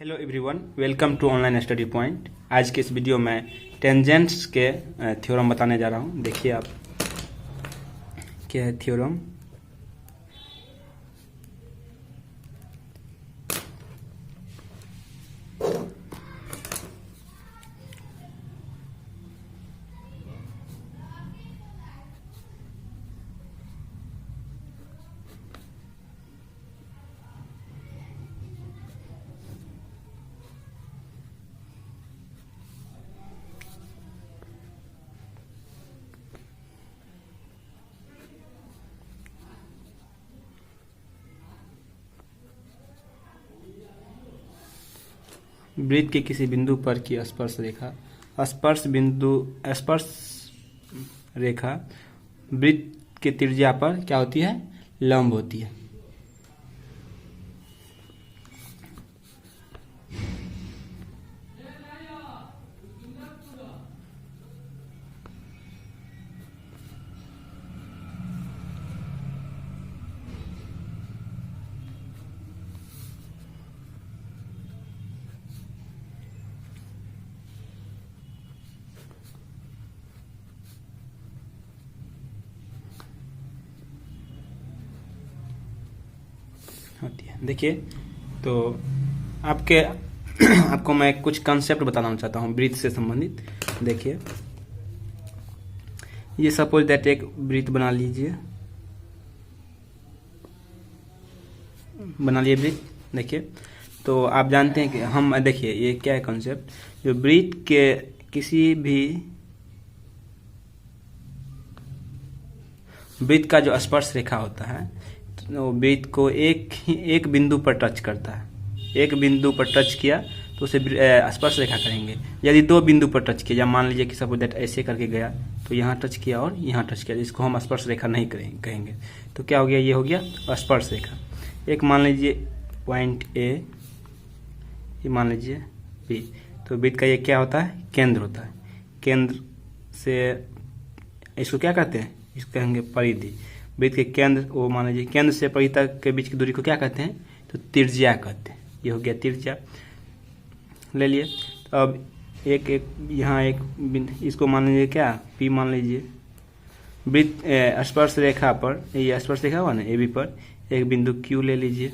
Hello everyone, welcome to online study point. आज के इस वीडियो में टेंजेंट्स के थ्योरम बताने जा रहा हूँ। देखिए आप, क्या है थ्योरम। वृत्त के किसी बिंदु पर की स्पर्श रेखा, स्पर्श रेखा वृत्त के त्रिज्या पर क्या होती है? लंब होती है। होती है। देखिए तो आपको मैं कुछ कंसेप्ट बताना चाहता हूँ वृत्त से संबंधित। देखिए, ये सपोज दैट एक वृत्त बना लिए वृत्त। देखिए, तो आप जानते हैं कि हम देखिए ये क्या है कंसेप्ट, जो वृत्त के किसी भी वृत्त का जो स्पर्श रेखा होता है तो वृत्त को एक बिंदु पर टच करता है। एक बिंदु पर टच किया तो उसे स्पर्श रेखा कहेंगे। यदि दो बिंदु पर टच किया, या मान लीजिए कि सपोज दैट ऐसे करके गया तो यहाँ टच किया और यहाँ टच किया, इसको हम स्पर्श रेखा नहीं कहेंगे। तो क्या हो गया? ये हो गया स्पर्श रेखा। एक मान लीजिए पॉइंट ए, ये मान लीजिए बी। तो वृत्त का ये क्या होता है? केंद्र होता है। केंद्र से इसको क्या कहते हैं? इसको कहेंगे परिधि। वृत्त के केंद्र, वो मान लीजिए केंद्र से परिधि तक के बीच की दूरी को क्या कहते हैं? तो त्रिज्या कहते हैं। ये हो गया त्रिज्या, ले लिए। तो अब यहाँ एक इसको मान लीजिए क्या? पी मान लीजिए। वृत्त स्पर्श रेखा पर, ये स्पर्श रेखा हुआ ना ए बी पर, एक बिंदु क्यू ले लीजिए।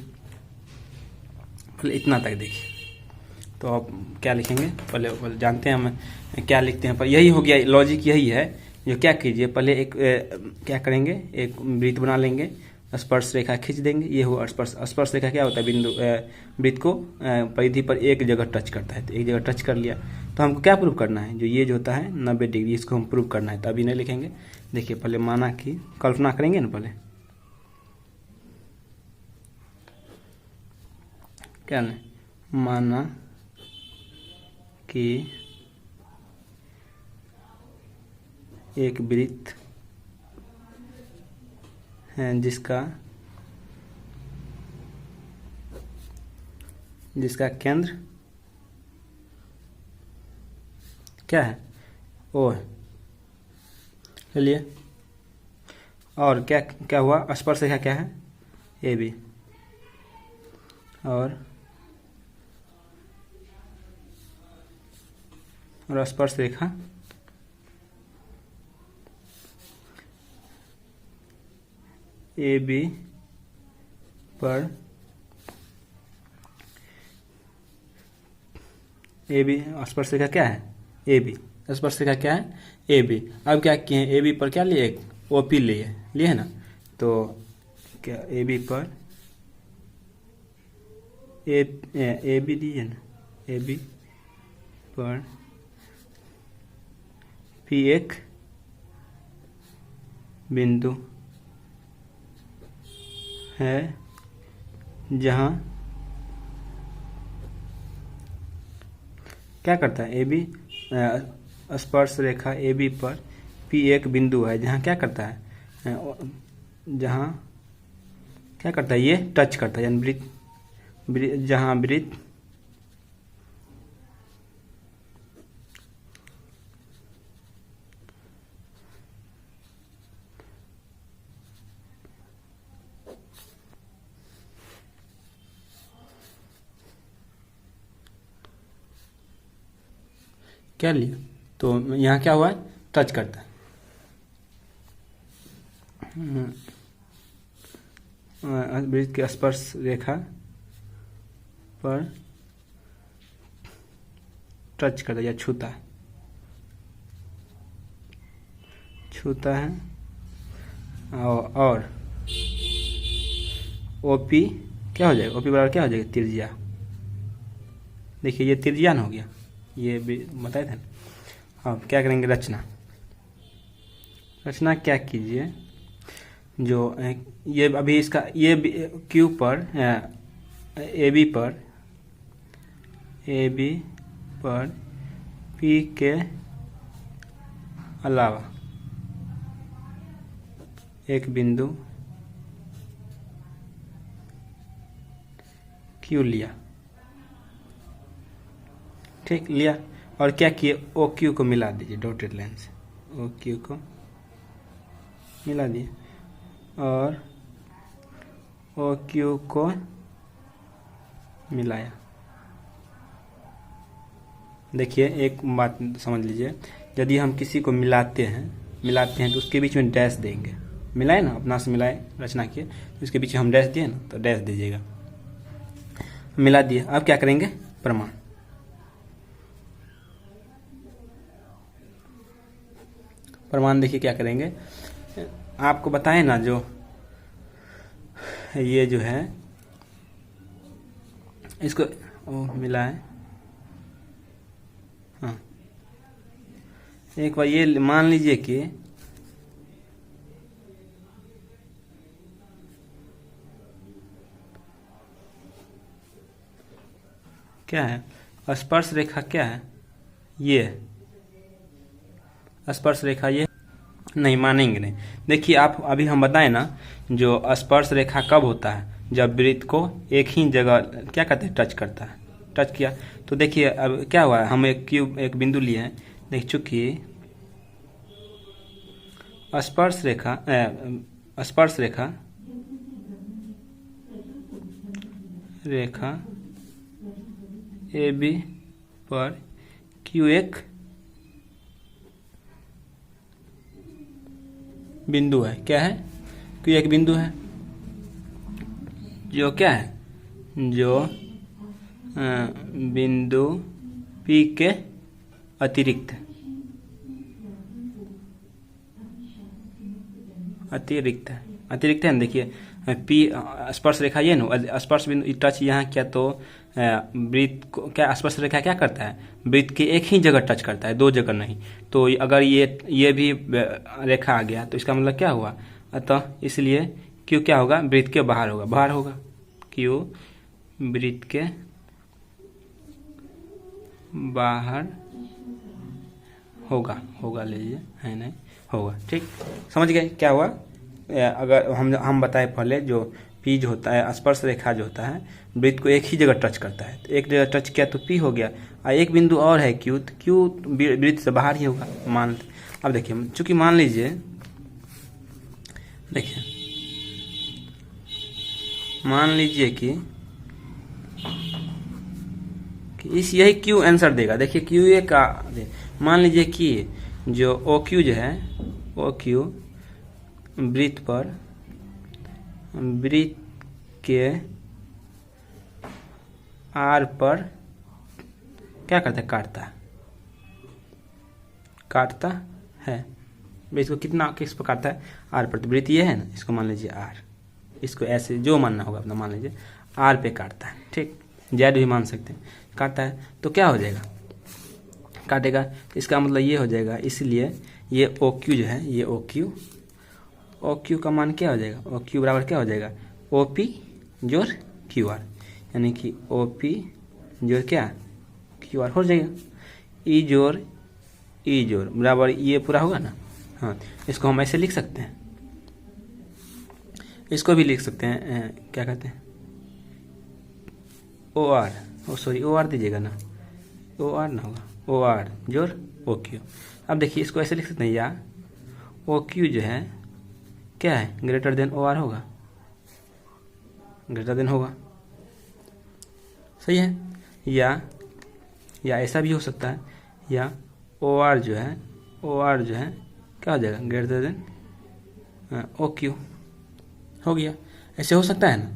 इतना तक देखिए। तो आप क्या लिखेंगे? पहले जानते हैं हम क्या लिखते हैं, पर यही हो गया, लॉजिक यही है। जो क्या कीजिए, पहले क्या करेंगे, एक वृत्त बना लेंगे, स्पर्श रेखा खींच देंगे। ये हो स्पर्श रेखा क्या होता है? बिंदु वृत्त को परिधि पर एक जगह टच करता है। तो एक जगह टच कर लिया तो हमको क्या प्रूव करना है? जो ये जो होता है 90 डिग्री, इसको हम प्रूव करना है। तो अभी नहीं लिखेंगे। देखिए, पहले माना कि कल्पना करेंगे ना, पहले क्या नहीं, माना कि एक वृत्त है जिसका केंद्र क्या है? ओ है। चलिए, और क्या क्या हुआ? स्पर्श रेखा क्या है? A B. और स्पर्श रेखा ए बी पर, ए बी स्पर्श रेखा क्या है? A B. स्पर्श रेखा क्या है? A B. अब क्या किए हैं? ए बी पर क्या लिए? एक ओ पी लिए है ना। तो क्या ए बी पर ए बी दिए ना, ए बी पर पी एक बिंदु है जहां क्या करता है? ए बी स्पर्श रेखा ए बी पर पी एक बिंदु है जहां क्या करता है? जहां क्या करता है? ये टच करता है, यानी जहां वृत्त क्या लिया, तो यहाँ क्या हुआ, टच करता है। वृत्त के स्पर्श रेखा पर टच करता है या छूता है और ओपी क्या हो जाएगा, ओपी बराबर क्या हो जाएगा, त्रिज्या। देखिए ये त्रिज्या हो गया, ये भी बताए थे। अब क्या करेंगे, रचना क्या कीजिए, जो ये अभी इसका ये क्यू पर ए बी पर पी के अलावा एक बिंदु क्यू लिया, ठीक लिया, और क्या किए, ओ क्यू को मिला दीजिए डॉटेड लाइन से, ओ क्यू को मिला दिए और ओ क्यू को मिलाया। देखिए एक बात समझ लीजिए, यदि हम किसी को मिलाते हैं तो उसके बीच में डैश देंगे, मिलाए ना, अपना से मिलाए, रचना किए तो उसके बीच में हम डैश दिए ना, तो डैश दीजिएगा, मिला दिए। अब क्या करेंगे, प्रमाण देखिए क्या करेंगे, आपको बताएं ना, जो ये जो है इसको मिलाए, हाँ एक बार ये मान लीजिए कि क्या है, स्पर्श रेखा क्या है, ये स्पर्श रेखा, ये नहीं मानेंगे नहीं। देखिए आप अभी हम बताएं ना, जो स्पर्श रेखा कब होता है, जब वृत्त को एक ही जगह क्या कहते हैं, टच करता है, टच किया। तो देखिए अब क्या हुआ है, हम एक बिंदु लिए हैं, देख चुकी स्पर्श रेखा ए बी पर क्यू एक बिंदु है, क्या है, क्यू एक बिंदु है, जो क्या है, जो बिंदु पी के अतिरिक्त है ना। देखिए पी स्पर्श रेखा ये ना, स्पर्श बिंदु टच यहाँ किया तो वृत्त को क्या, स्पर्श रेखा क्या करता है, वृत्त के एक ही जगह टच करता है, दो जगह नहीं। तो अगर ये भी रेखा आ गया तो इसका मतलब क्या हुआ, अतः इसलिए क्यू क्या होगा, वृत्त के बाहर होगा, क्यू वृत्त के बाहर होगा ले लीजिए, है नहीं होगा, ठीक समझ गए क्या हुआ। अगर हम बताए पहले, जो पी जो होता है, स्पर्श रेखा जो होता है, वृत्त को एक ही जगह टच करता है, तो एक जगह टच किया तो पी हो गया, और एक बिंदु और है क्यू, तो क्यू वृत्त से बाहर ही होगा, अब देखिए चूंकि मान लीजिए, देखिए मान लीजिए कि इस यही क्यू आंसर देगा। देखिए क्यू ए का, मान लीजिए कि जो ओ क्यू जो है, ओ क्यू वृत्त के आर पर क्या करता है, काटता है। इसको किस पर काटता है, आर पर, तो वृत्त ये है ना, इसको मान लीजिए आर, इसको ऐसे जो मानना होगा अपना मान लीजिए, आर पे काटता है, ठीक, जेड भी मान सकते हैं, काटता है तो क्या हो जाएगा, काटेगा, इसका मतलब ये हो जाएगा। इसलिए ये ओ क्यू जो है, ये ओ क्यू का मान क्या हो जाएगा, ओ क्यू बराबर क्या हो जाएगा, ओ पी जोड़ क्यू आर, यानी कि ओ पी जोड़ क्या, क्यू आर हो जाएगा। ई जोड़ बराबर ये पूरा होगा ना, हाँ इसको हम ऐसे लिख सकते हैं, इसको भी लिख सकते हैं, क्या कहते हैं, ओ आर, ओ आर दीजिएगा ना, ओ आर ना होगा, ओ आर जोड़ ओ क्यू। अब देखिए इसको ऐसे लिख सकते हैं, या ओ क्यू जो है क्या है, ग्रेटर देन ओ आर होगा, सही है। या ऐसा भी हो सकता है, या ओ आर जो है क्या हो जाएगा, ग्रेटर देन ओ क्यू। हो गया, ऐसे हो सकता है ना।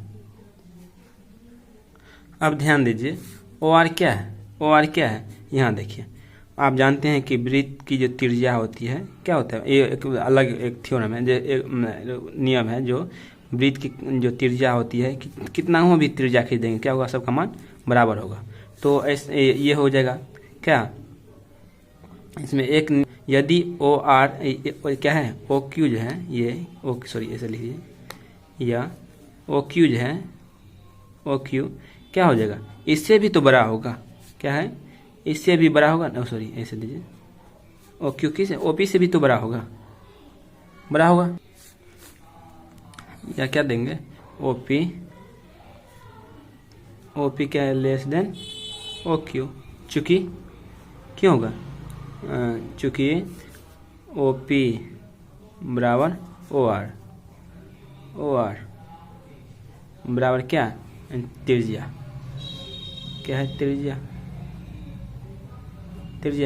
अब ध्यान दीजिए, ओ आर क्या है, यहाँ देखिए, आप जानते हैं कि वृत्त की जो त्रिज्या होती है क्या होता है, ये एक अलग एक थ्योरम है, जो एक नियम है, जो वृत्त की जो त्रिज्या होती है कि कितना हो भी त्रिज्या खींच क्या होगा, सबका मान बराबर होगा। तो ऐसे ये हो जाएगा क्या, इसमें एक यदि ओ आर क्या है, ओ क्यू जो है ये ऐसे लिखिए, या ओ क्यू जो है, ओ क्यू क्या हो जाएगा, इससे भी तो बड़ा होगा, क्या है, इससे भी बड़ा होगा ना, ऐसे लीजिए, ओ क्यू किस, ओ पी से भी तो बड़ा होगा, या क्या देंगे, ओ पी क्या है, लेस देन ओ क्यू, चूँकि क्यों होगा, चूँकि ओ पी बराबर ओ आर बराबर क्या, त्रिज्या, क्या है, त्रिज्या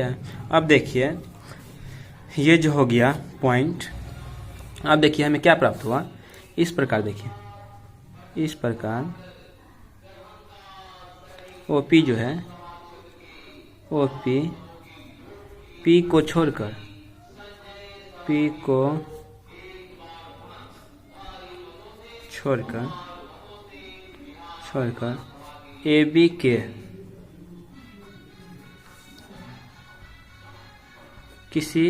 है। अब देखिए ये जो हो गया पॉइंट, अब देखिए हमें क्या प्राप्त हुआ, इस प्रकार देखिए, इस प्रकार OP जो है, OP P को छोड़कर AB के किसी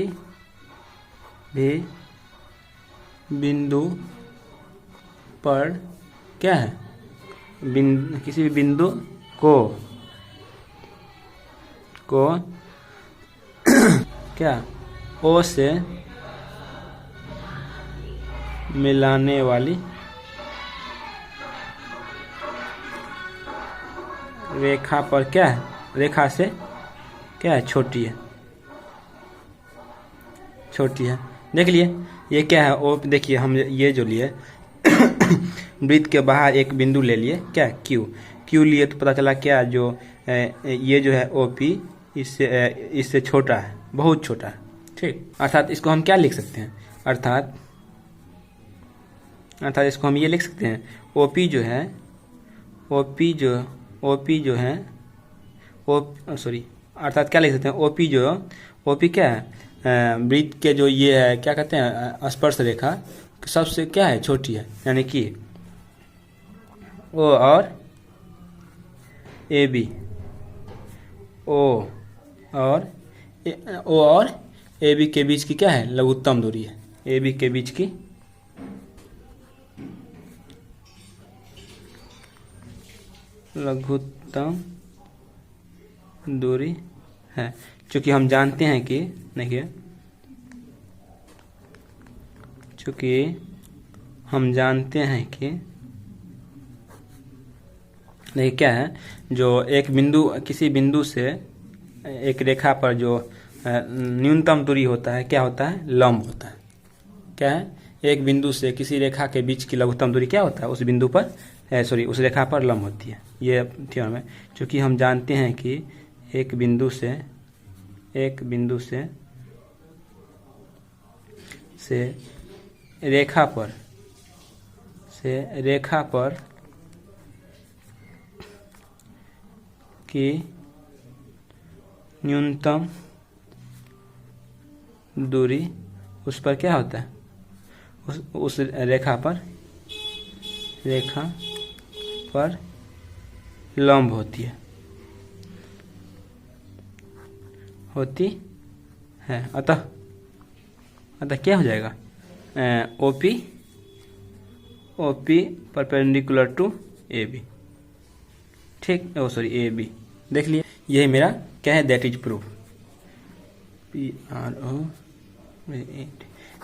भी बिंदु पर क्या है, किसी भी बिंदु को क्या, O से मिलाने वाली रेखा पर क्या है, रेखा से क्या है, छोटी है। देख लिए ये क्या है, ओ देखिए हम ये जो लिए वृत्त के बाहर एक बिंदु ले लिए, क्या क्यू लिए, तो पता चला क्या, जो ये जो है OP इससे छोटा है, बहुत छोटा है, ठीक। अर्थात इसको हम क्या लिख सकते हैं, अर्थात इसको हम ये लिख सकते हैं, OP जो है, अर्थात क्या लिख सकते हैं, OP क्या है, वृत्त के जो ये है क्या कहते हैं, स्पर्श रेखा सबसे क्या है, छोटी है, यानी कि O और AB, O और AB के बीच की क्या है, लघुत्तम दूरी है, AB के बीच की लघुत्तम दूरी है। चूँकि हम जानते हैं कि देखिए, देखिए क्या है, जो एक बिंदु, किसी बिंदु से एक रेखा पर जो न्यूनतम दूरी होता है क्या होता है, लंब होता है, क्या है, एक बिंदु से किसी रेखा के बीच की लघुत्तम दूरी क्या होता है, उस बिंदु पर उस रेखा पर लंब होती है। ये थ्योरम है। क्योंकि हम जानते हैं कि एक बिंदु से रेखा पर की न्यूनतम दूरी उस पर क्या होता है, उस रेखा पर लंब होती है। अतः क्या हो जाएगा, OP परपेंडिकुलर टू AB, ठीक, AB। देख लिए, यही मेरा क्या है, दैट इज प्रूफ। PRO।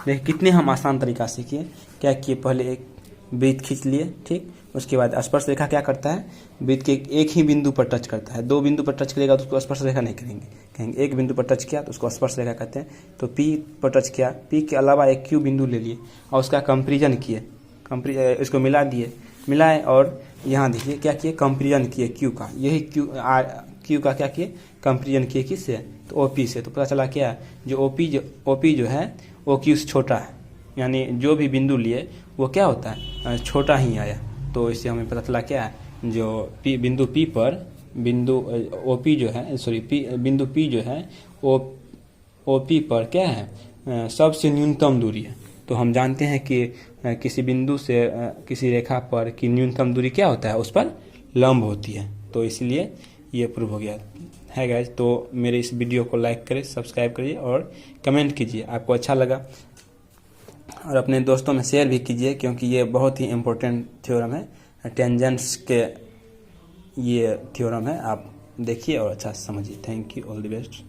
देख कितने हम आसान तरीका से किए, क्या किए, पहले एक वृत्त खींच लिए, ठीक, उसके बाद स्पर्श रेखा क्या करता है, वृत्त के एक ही बिंदु पर टच करता है, दो बिंदु पर टच करेगा तो उसको स्पर्श रेखा नहीं कहेंगे, एक बिंदु पर टच किया तो उसको स्पर्श रेखा कहते हैं। तो P पर टच किया, P के अलावा एक Q बिंदु ले लिए और उसका कंपेरिजन किए, इसको मिलाए और यहाँ देखिए क्या किए, कंपेरिजन किए Q का, यही क्यू का क्या किए, कंपेरिजन किए किससे, तो ओपी से। तो पता चला क्या, जो ओपी जो है वो क्यू से छोटा है, यानी जो भी बिंदु लिए वो क्या होता है, छोटा ही आया। तो इससे हमें पता चला क्या, जो बिंदु पी पर बिंदु ओपी जो है, सॉरी बिंदु पी जो है वो ओपी पर क्या है, सबसे न्यूनतम दूरी है। तो हम जानते हैं कि किसी बिंदु से किसी रेखा पर की न्यूनतम दूरी क्या होता है, उस पर लंब होती है। तो इसलिए ये प्रूव हो गया है गाइज। तो मेरे इस वीडियो को लाइक करें, सब्सक्राइब करिए और कमेंट कीजिए आपको अच्छा लगा, और अपने दोस्तों में शेयर भी कीजिए, क्योंकि ये बहुत ही इम्पोर्टेंट थ्योरम है, टेंजेंट्स के ये थ्योरम है। आप देखिए और अच्छा समझिए। Thank you, all the best.